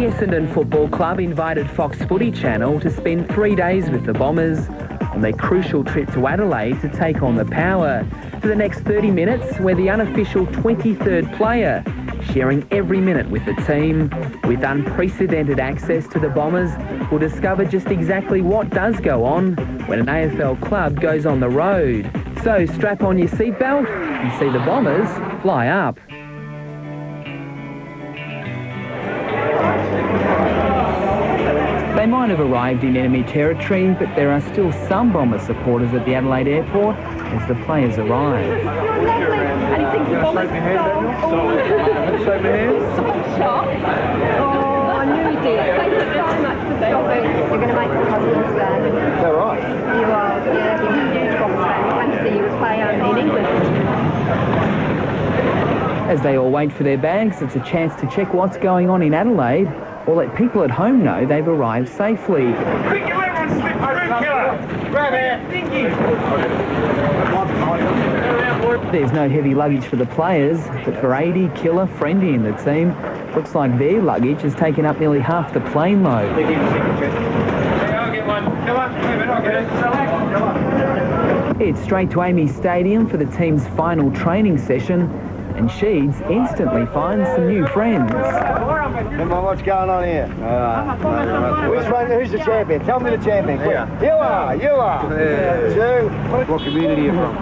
Essendon Football Club invited Fox Footy Channel to spend 3 days with the Bombers on their crucial trip to Adelaide to take on the Power. For the next 30 minutes, we're the unofficial 23rd player, sharing every minute with the team. With unprecedented access to the Bombers, we'll discover just exactly what does go on when an AFL club goes on the road. So strap on your seatbelt and see the Bombers fly up. They might have arrived in enemy territory, but there are still some Bomber supporters at the Adelaide airport as the players arrive. And you think the Bombers Shake my hand. shocked? Oh, I knew you did. Thank you so much for stopping. You're going to make the husband's day. Is that right? You are, yeah, he's a huge Bombers fan. He went to see you play in England. As they all wait for their bags, it's a chance to check what's going on in Adelaide or let people at home know they've arrived safely. Quick, everyone slip through, killer! Grab it! There's no heavy luggage for the players, but for Adi, Killer, Friendy and the team, looks like their luggage has taken up nearly half the plane load. I'll get one. Come on, I'll get it. It's straight to Amy's Stadium for the team's final training session, and Sheeds instantly finds some new friends. What's going on here? Who's the champion? Tell me the champion, quick. Yeah. You are. Two. What community are you from?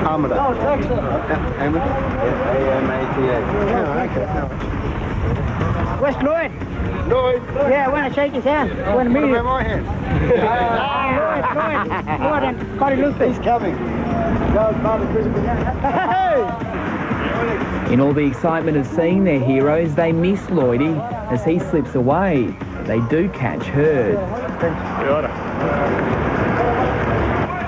Amada. Oh, excellent. Amada? A-M-A-T-A. Where's Lloyd? Lloyd. Yeah, I want to shake his hand. I want to meet What him. about my hand? Lloyd and Scotty Luther. He's coming. Hey! In all the excitement of seeing their heroes, they miss Lloydie as he slips away. They do catch Hurd.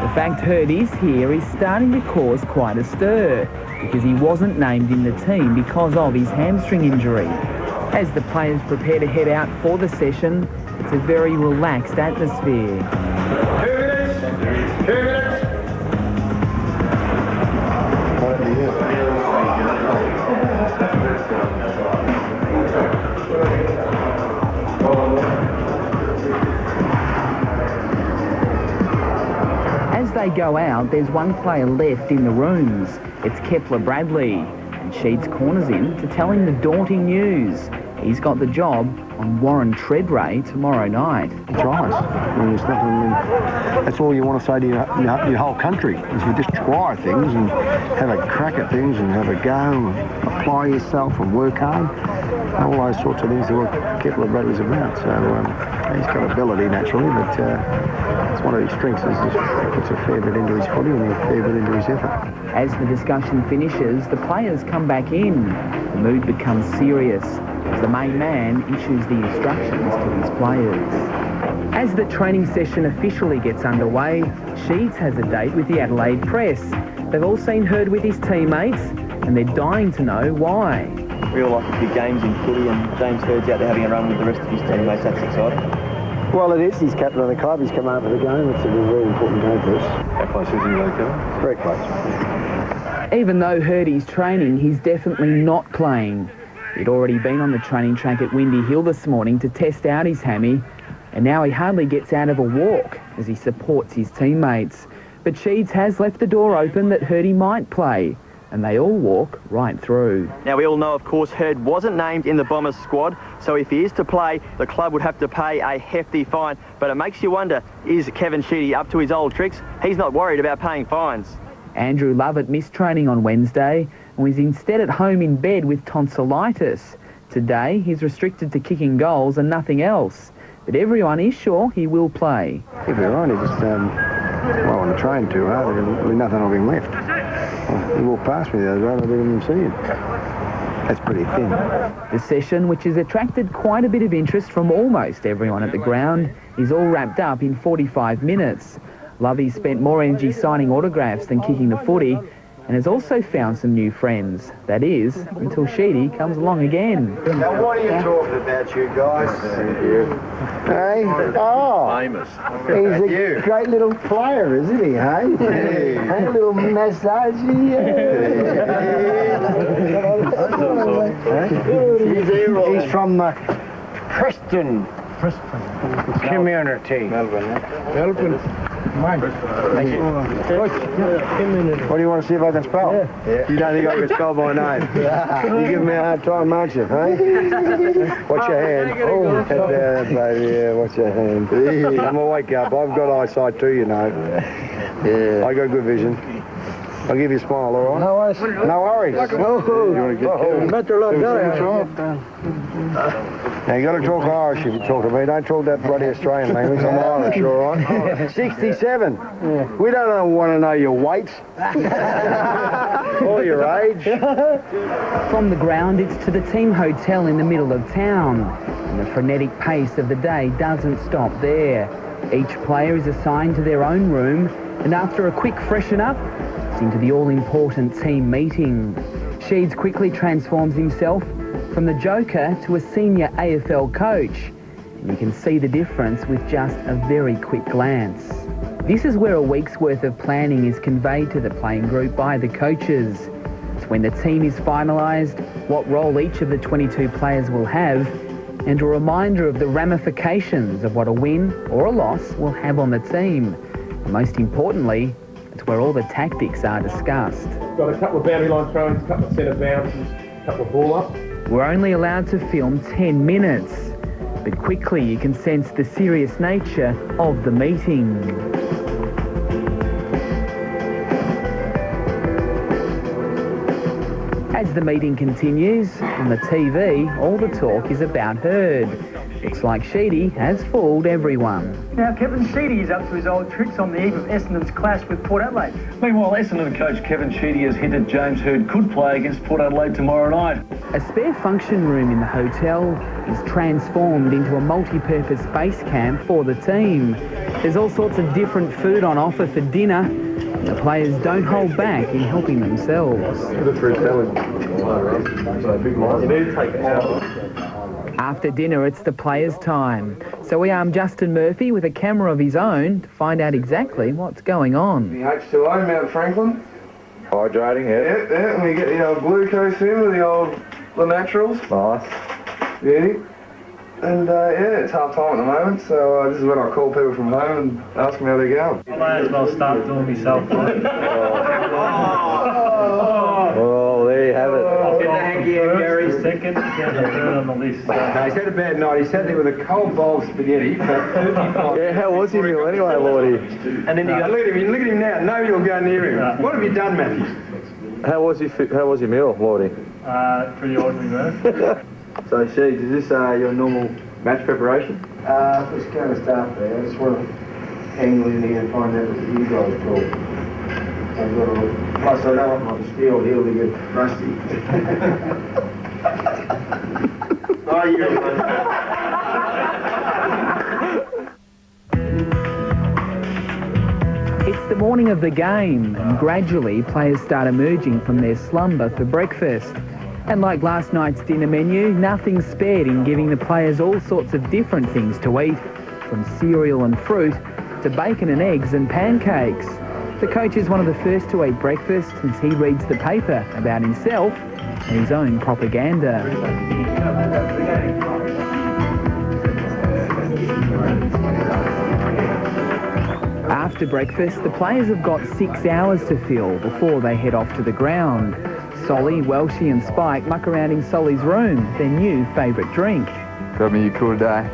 The fact Hurd is here is starting to cause quite a stir because he wasn't named in the team because of his hamstring injury. As the players prepare to head out for the session, it's a very relaxed atmosphere. 2 minutes. 2 minutes. As they go out, there's one player left in the rooms. It's Kepler Bradley, and Sheeds corners him to tell him the daunting news. He's got the job on Warren Treadray tomorrow night. Tries. I mean, it's nothing, that's all you want to say to your whole country, is you just try things and have a crack at things and have a go and apply yourself and work hard. All those sorts of things are what Kepler Bradley's about. So he's got ability naturally, but it's one of his strengths is he puts a fair bit into his footy and a fair bit into his effort. As the discussion finishes, the players come back in. The mood becomes serious as the main man issues the instructions to his players. As the training session officially gets underway, Sheeds has a date with the Adelaide press. They've all seen Hurd with his teammates, and they're dying to know why. We all like the big games in footy, and James Hurd's out there having a run with the rest of his teammates. That's exciting. Well, it is. He's captain of the club. He's come out for the game. It's a very important game for us. How close is he, though, Kevin? Very close. Even though Hurdy's training, he's definitely not playing. He'd already been on the training track at Windy Hill this morning to test out his hammy, and now he hardly gets out of a walk as he supports his teammates. But Sheeds has left the door open that Hurdy might play, and they all walk right through. Now, we all know, of course, Hurd wasn't named in the Bombers squad, so if he is to play, the club would have to pay a hefty fine. But it makes you wonder, is Kevin Sheedy up to his old tricks? He's not worried about paying fines. Andrew Lovett missed training on Wednesday and was instead at home in bed with tonsillitis. Today, he's restricted to kicking goals and nothing else. But everyone is sure he will play. He'll be right. He just, on the train too hard. There'll be nothing of him left. He walked past me the other day. I didn't even see him. That's pretty thin. The session, which has attracted quite a bit of interest from almost everyone at the ground, is all wrapped up in 45 minutes. Lovey spent more energy signing autographs than kicking the footy, and has also found some new friends. That is, until Sheedy comes along again. Now, what are you talking about, you guys? Thank you. Hey? Oh. Famous. He's a great little player, isn't he, hey? Hey. Hey, a little massage. He's from the Preston community. Melbourne. Thank you. What do you want to see if I can spell? Yeah. You don't think I can spell my name? You give me a hard time, won't you? Hey? Watch your hand. Oh, head down, baby. Yeah, watch your hand. I'm a wake up. I've got eyesight too, you know. Yeah. I got good vision. I'll give you a smile, all right? No worries. No worries. Oh, you want to get now, you got to talk Irish if you talk to me. Don't talk that bloody Australian language. I'm Irish, all right? 67. Yeah. We don't want to know your weight or your age. From the ground, it's to the team hotel in the middle of town. And the frenetic pace of the day doesn't stop there. Each player is assigned to their own room, and after a quick freshen up, it's into the all-important team meeting. Sheeds quickly transforms himself from the joker to a senior AFL coach. And you can see the difference with just a very quick glance. This is where a week's worth of planning is conveyed to the playing group by the coaches. It's when the team is finalised, what role each of the 22 players will have, and a reminder of the ramifications of what a win or a loss will have on the team. And most importantly, it's where all the tactics are discussed. Got a couple of boundary line throw-ins, a couple of centre bounces, a couple of ball-ups. We're only allowed to film 10 minutes, but quickly you can sense the serious nature of the meeting. As the meeting continues, on the TV, all the talk is about Herd. Looks like Sheedy has fooled everyone. Now, Kevin Sheedy is up to his old tricks on the eve of Essendon's clash with Port Adelaide. Meanwhile, Essendon coach Kevin Sheedy has hinted James Herd could play against Port Adelaide tomorrow night. A spare function room in the hotel is transformed into a multi-purpose base camp for the team. There's all sorts of different food on offer for dinner, and the players don't hold back in helping themselves. After dinner, it's the players' time. So we arm Justin Murphy with a camera of his own to find out exactly what's going on. The H2O, Mount Franklin. Hydrating, yeah. Yeah, and we get the old glucose in with the naturals. Nice. Yeah. And yeah, it's half time at the moment, so this is when I call people from home and ask them how they're going. I may as well start doing myself. Oh, there you have it. I'll get the hanky and Gary second. Get the third on the list. No, he's had a bad night. He sat there with a cold bowl of spaghetti for 35. Yeah, how was your meal anyway, Lordy? And then you go, look at him now. Nobody will go near him. What have you done, Matthew? How was your meal, Lordy? Pretty ordinary, man. So, Sheeds, is this your normal match preparation? It's kind of stuff there. I just want to angle in here and find out what you guys call. Plus, I don't want my steel heel to get rusty. Oh, It's the morning of the game, and gradually players start emerging from their slumber for breakfast. And like last night's dinner menu, nothing's spared in giving the players all sorts of different things to eat, from cereal and fruit to bacon and eggs and pancakes. The coach is one of the first to eat breakfast as he reads the paper about himself and his own propaganda. After breakfast, the players have got 6 hours to fill before they head off to the ground. Solly, Welshie and Spike muck around in Solly's room, their new favourite drink. Got me a cool day.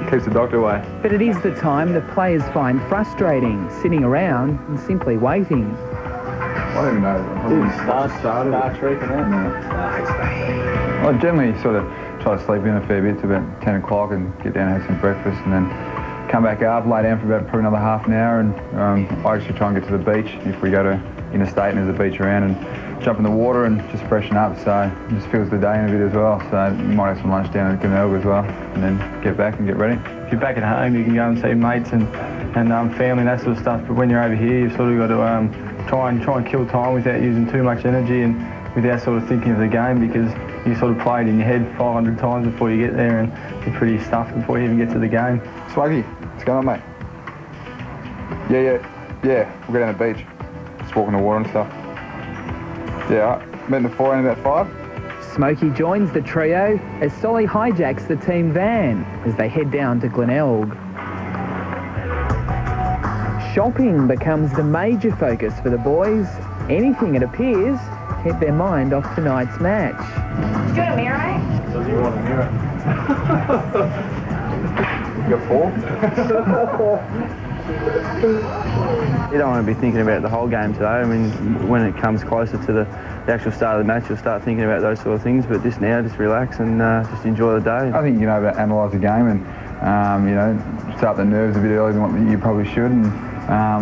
Keeps the doctor away. But it is the time the players find frustrating, sitting around and simply waiting. I don't even know. Star Trek and that? I generally sort of try to sleep in a fair bit to about 10 o'clock and get down and have some breakfast and then come back up, lay down for about probably another half an hour, and I actually try and get to the beach if we go to interstate and there's a beach around, and jump in the water and just freshen up, so it just fills the day in a bit as well. So you might have some lunch down at Glenelg as well, and then get back and get ready. If you're back at home, you can go and see mates and family and that sort of stuff, but when you're over here, you've sort of got to try and kill time without using too much energy and without sort of thinking of the game, because you sort of play it in your head 500 times before you get there, and you're pretty stuffed before you even get to the game. Swaggy, what's going on, mate? Yeah, we'll go down the beach. Just walk in the water and stuff. Yeah, met in the 4 and about 5. Smokey joins the trio as Solly hijacks the team van as they head down to Glenelg. Shopping becomes the major focus for the boys. Anything, it appears, to keep their mind off tonight's match. Do you want a mirror, mate? Does he want a mirror? You got 4? You don't want to be thinking about the whole game today. I mean, when it comes closer to the actual start of the match, you'll start thinking about those sort of things, but just now, just relax and just enjoy the day. I think you can analyse the game and, you know, start the nerves a bit earlier than what you probably should, and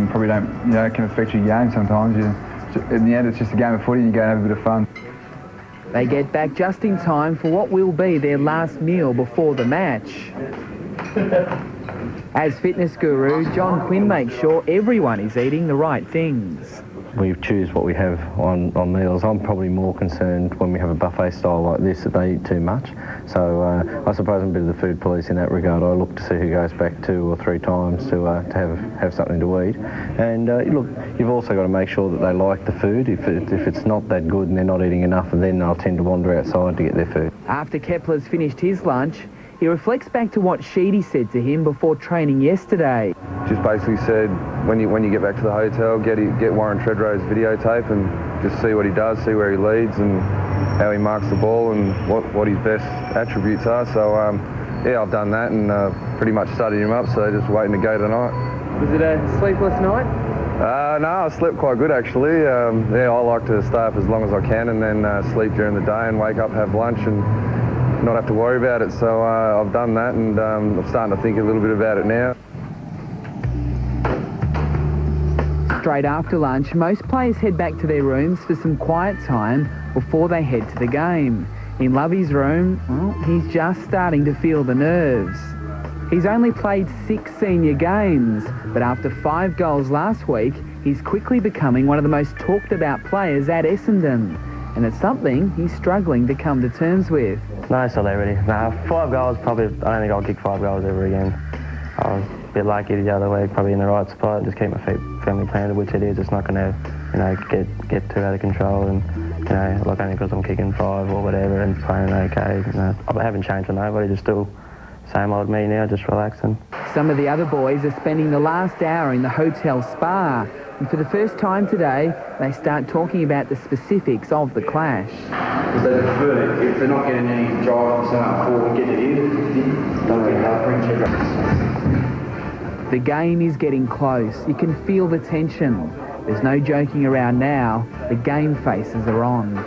probably don't, you know, can affect your game sometimes. In the end, it's just a game of footy and you go and have a bit of fun. They get back just in time for what will be their last meal before the match. As fitness guru, John Quinn makes sure everyone is eating the right things. We choose what we have on meals. I'm probably more concerned when we have a buffet style like this that they eat too much. So I suppose I'm a bit of the food police in that regard. I look to see who goes back 2 or 3 times to have something to eat. And look, you've also got to make sure that they like the food. If it's not that good and they're not eating enough, then they'll tend to wander outside to get their food. After Kepler's finished his lunch, he reflects back to what Sheedy said to him before training yesterday. Just basically said, when you get back to the hotel, get Warren Treadrow's videotape and just see what he does, see where he leads and how he marks the ball and what his best attributes are. So, yeah, I've done that and pretty much studied him up, so just waiting to go tonight. Was it a sleepless night? No, I slept quite good actually. Yeah, I like to stay up as long as I can and then sleep during the day and wake up, have lunch and not have to worry about it. So I've done that and I'm starting to think a little bit about it now. Straight after lunch, most players head back to their rooms for some quiet time before they head to the game. In Lovey's room, well, he's just starting to feel the nerves. He's only played 6 senior games, but after 5 goals last week, he's quickly becoming one of the most talked about players at Essendon. And it's something he's struggling to come to terms with. No celebrity. No, 5 goals probably, I don't think I'll kick 5 goals ever again. I was a bit lucky the other week, probably in the right spot, just keep my feet firmly planted, which it is. It's not going to, you know, get too out of control and, you know, like only because I'm kicking 5 or whatever and playing okay. You know, I haven't changed for nobody, just still same old me now, just relaxing. Some of the other boys are spending the last hour in the hotel spa, and for the first time today, they start talking about the specifics of the clash. So if they're not getting any drive forward, get it in, don't really help, bring check. The game is getting close. You can feel the tension. There's no joking around now. The game faces are on.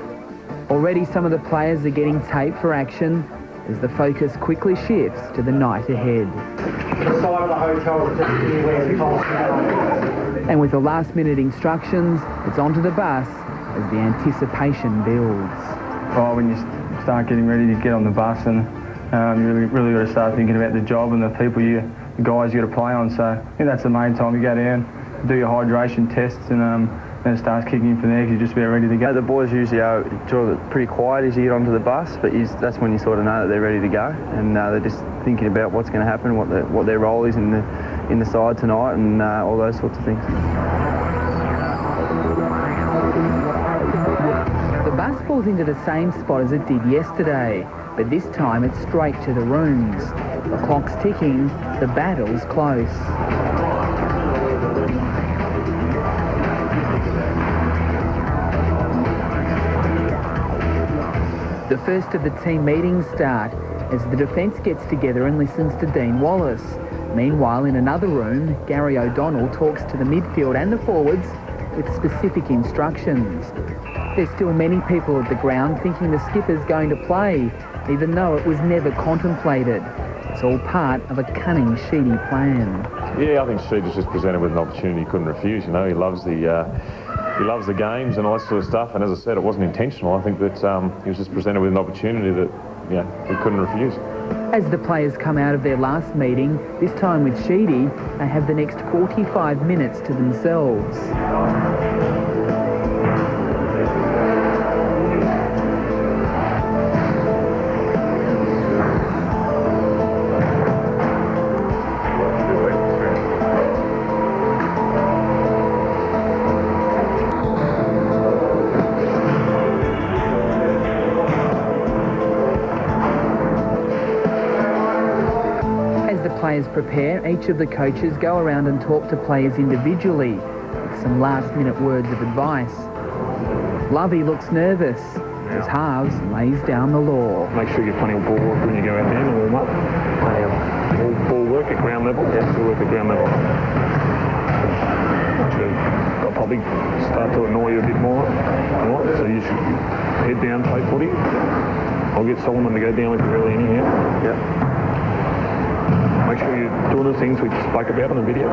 Already some of the players are getting taped for action as the focus quickly shifts to the night ahead. The side of the hotel is just anywhere the And with the last-minute instructions, it's onto the bus as the anticipation builds. Oh, when you start getting ready to get on the bus and you really got to start thinking about the job and the people the guys you got to play on. So I think that's the main time. You go down, do your hydration tests, and then it starts kicking in from there because you're just about ready to go. The boys usually are pretty quiet as you get onto the bus, but that's when you sort of know that they're ready to go, and they're just thinking about what's going to happen, what their role is in the side tonight, and all those sorts of things. The bus pulls into the same spot as it did yesterday, but this time it's straight to the rooms. The clock's ticking, the battle's close. The first of the team meetings start as the defence gets together and listens to Dean Wallace. Meanwhile, in another room, Gary O'Donnell talks to the midfield and the forwards with specific instructions. There's still many people at the ground thinking the skipper's going to play, even though it was never contemplated. It's all part of a cunning, Sheedy plan. Yeah, I think Sheedy's just presented with an opportunity he couldn't refuse. You know, he loves the games and all that sort of stuff. And as I said, it wasn't intentional. I think that he was just presented with an opportunity that, you know, he couldn't refuse. As the players come out of their last meeting, this time with Sheedy, they have the next 45 minutes to themselves. players prepare, each of the coaches go around and talk to players individually with some last-minute words of advice. Lovey looks nervous as Halves lays down the law. Make sure you get plenty of ball work when you go out there and warm up. Plenty of ball work at ground level. Yeah, to work at ground level. I'll probably start to annoy you a bit more. Right? So you should head down, play footy. I'll get Solomon to go down with you early anyhow. Yeah. Make sure you're doing the things we spoke about on the video.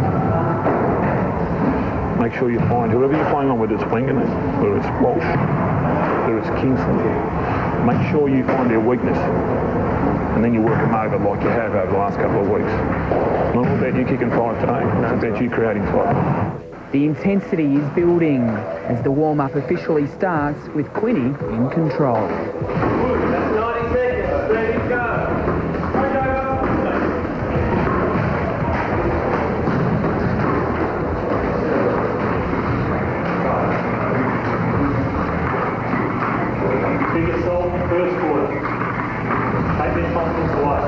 Make sure you find whoever you're playing on, whether it's Wengan, whether it's Walsh, whether it's Kingston. Make sure you find their weakness. And then you work them over like you have over the last couple of weeks. Not all about you kicking 5 today, it's about you creating 5. The intensity is building as the warm-up officially starts with Quinny in control. That's 90 seconds. Ready to go. Biggest goal, first quarter. Take their confidence away.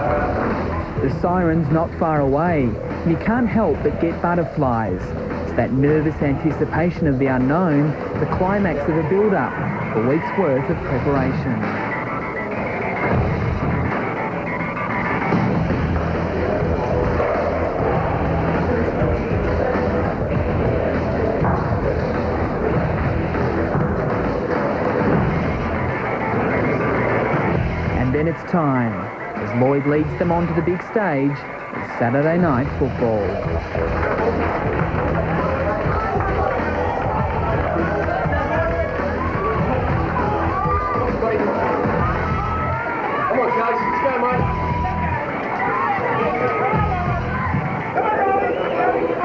The siren's not far away, and you can't help but get butterflies. It's that nervous anticipation of the unknown, the climax of a build-up, a week's worth of preparation. And then it's time, as Lloyd leads them onto the big stage of Saturday night football. Come on, Charlie, let's go, mate.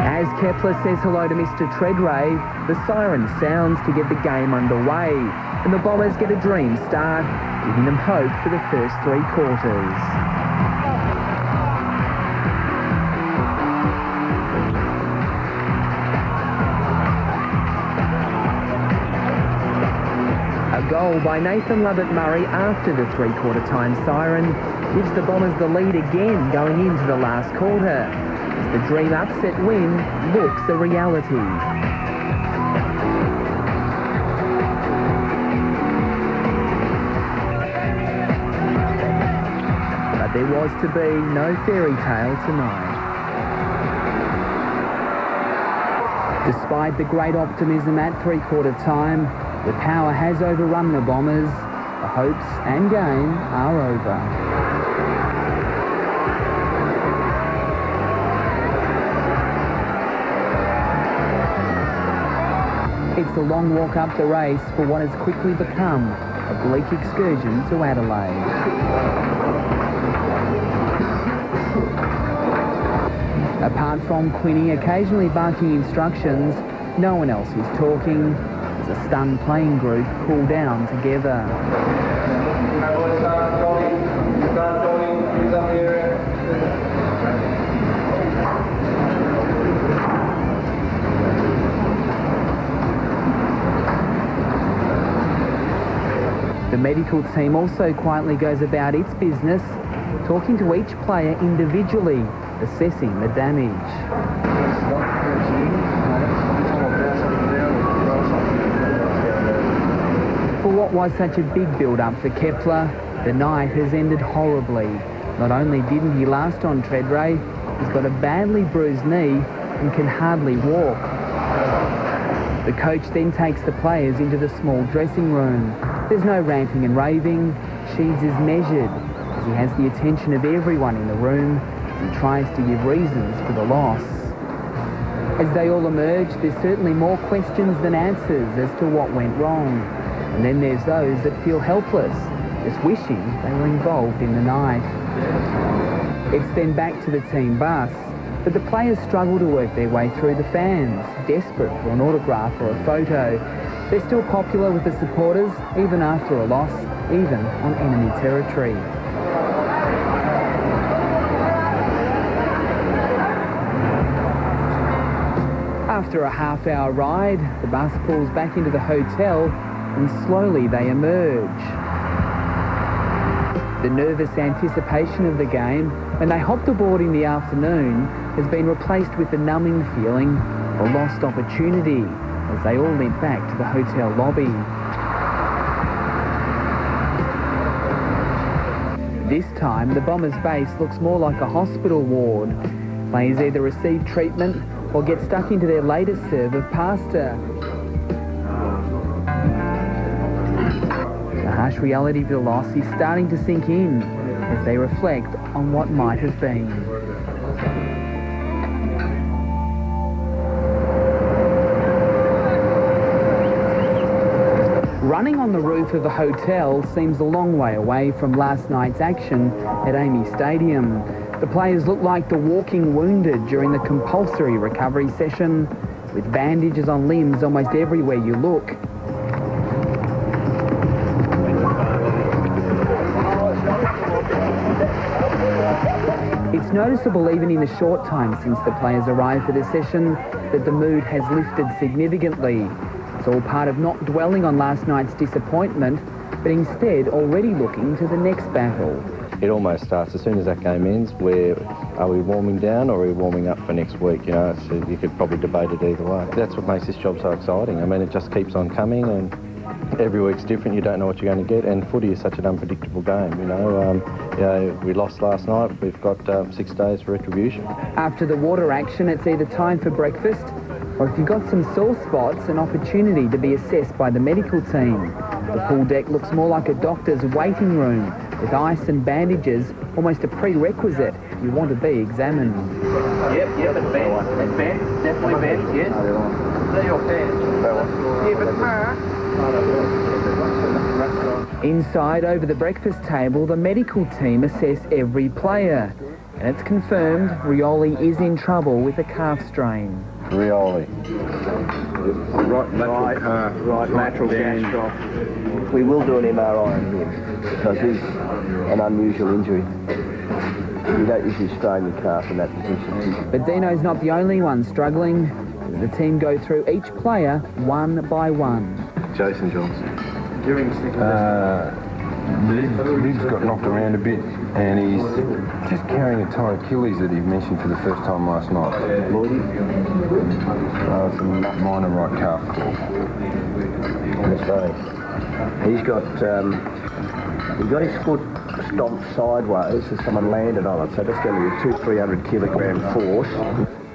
As Kepler says hello to Mr. Treadray, the siren sounds to get the game underway, and the Bombers get a dream start, giving them hope for the first 3 quarters. A goal by Nathan Lovett-Murray after the 3-quarter time siren gives the Bombers the lead again going into the last quarter, as the dream upset win looks a reality. But there was to be no fairy tale tonight. Despite the great optimism at 3-quarter time, the power has overrun the Bombers. The hopes and game are over. It's a long walk up the race for what has quickly become a bleak excursion to Adelaide. Apart from Quinny occasionally barking instructions, no one else is talking as a stunned playing group cool down together. The medical team also quietly goes about its business, talking to each player individually, assessing the damage. For what was such a big build-up for Kepler, the night has ended horribly. Not only didn't he last on Treadray, he's got a badly bruised knee and can hardly walk. The coach then takes the players into the small dressing room. There's no ranting and raving. Sheeds is measured as he has the attention of everyone in the room and tries to give reasons for the loss. As they all emerge, there's certainly more questions than answers as to what went wrong. And then there's those that feel helpless, just wishing they were involved in the night. It's then back to the team bus, but the players struggle to work their way through the fans, desperate for an autograph or a photo. They're still popular with the supporters, even after a loss, even on enemy territory. After a half-hour ride, the bus pulls back into the hotel and slowly they emerge. The nervous anticipation of the game when they hopped aboard in the afternoon has been replaced with the numbing feeling of a lost opportunity as they all went back to the hotel lobby. This time, the Bombers' base looks more like a hospital ward. Players either receive treatment or get stuck into their latest serve of pasta. The harsh reality of the loss is starting to sink in as they reflect on what might have been. Running on the roof of the hotel seems a long way away from last night's action at Amy Stadium. The players look like the walking wounded during the compulsory recovery session, with bandages on limbs almost everywhere you look. It's noticeable even in the short time since the players arrived for the session that the mood has lifted significantly. It's all part of not dwelling on last night's disappointment, but instead already looking to the next battle. It almost starts as soon as that game ends. Are we warming down or are we warming up for next week? You know, you could probably debate it either way. That's what makes this job so exciting. I mean, it just keeps on coming, and every week's different. You don't know what you're going to get, and footy is such an unpredictable game. You know, we lost last night. We've got 6 days for retribution. After the water action, it's either time for breakfast, or if you've got some sore spots, an opportunity to be assessed by the medical team. The pool deck looks more like a doctor's waiting room, with ice and bandages almost a prerequisite if you want to be examined. Yep, it's bent, definitely bent, yes. They're your pants. Yeah, but Inside, over the breakfast table, the medical team assess every player, and it's confirmed Rioli is in trouble with a calf strain. Rioli. Right lateral gastroc. We will do an MRI on him because he's an unusual injury. You don't usually strain your calf in that position. But Dino's not the only one struggling. The team go through each player one by one. Jason Johnson. Liv's got knocked around a bit and he's just carrying a tight Achilles that he mentioned for the first time last night. It's a minor right calf pull. He's got his foot stomped sideways as someone landed on it, so that's going to be a 200-300 kilogram force.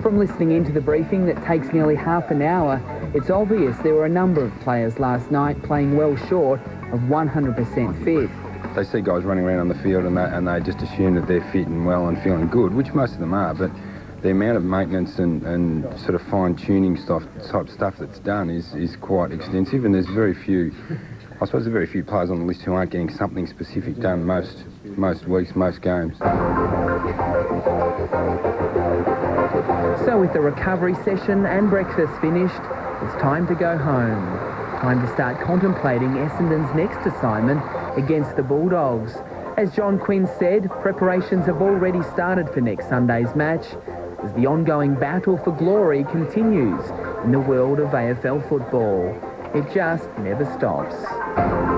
From listening into the briefing that takes nearly half an hour, it's obvious there were a number of players last night playing well short of 100% fit. They see guys running around on the field and they just assume that they're fit and well and feeling good, which most of them are, but the amount of maintenance and sort of fine-tuning type stuff that's done is quite extensive, and there's very few, I suppose there's very few players on the list who aren't getting something specific done most weeks, most games. So with the recovery session and breakfast finished, it's time to go home. Time to start contemplating Essendon's next assignment against the Bulldogs. As John Quinn said, preparations have already started for next Sunday's match as the ongoing battle for glory continues in the world of AFL football. It just never stops.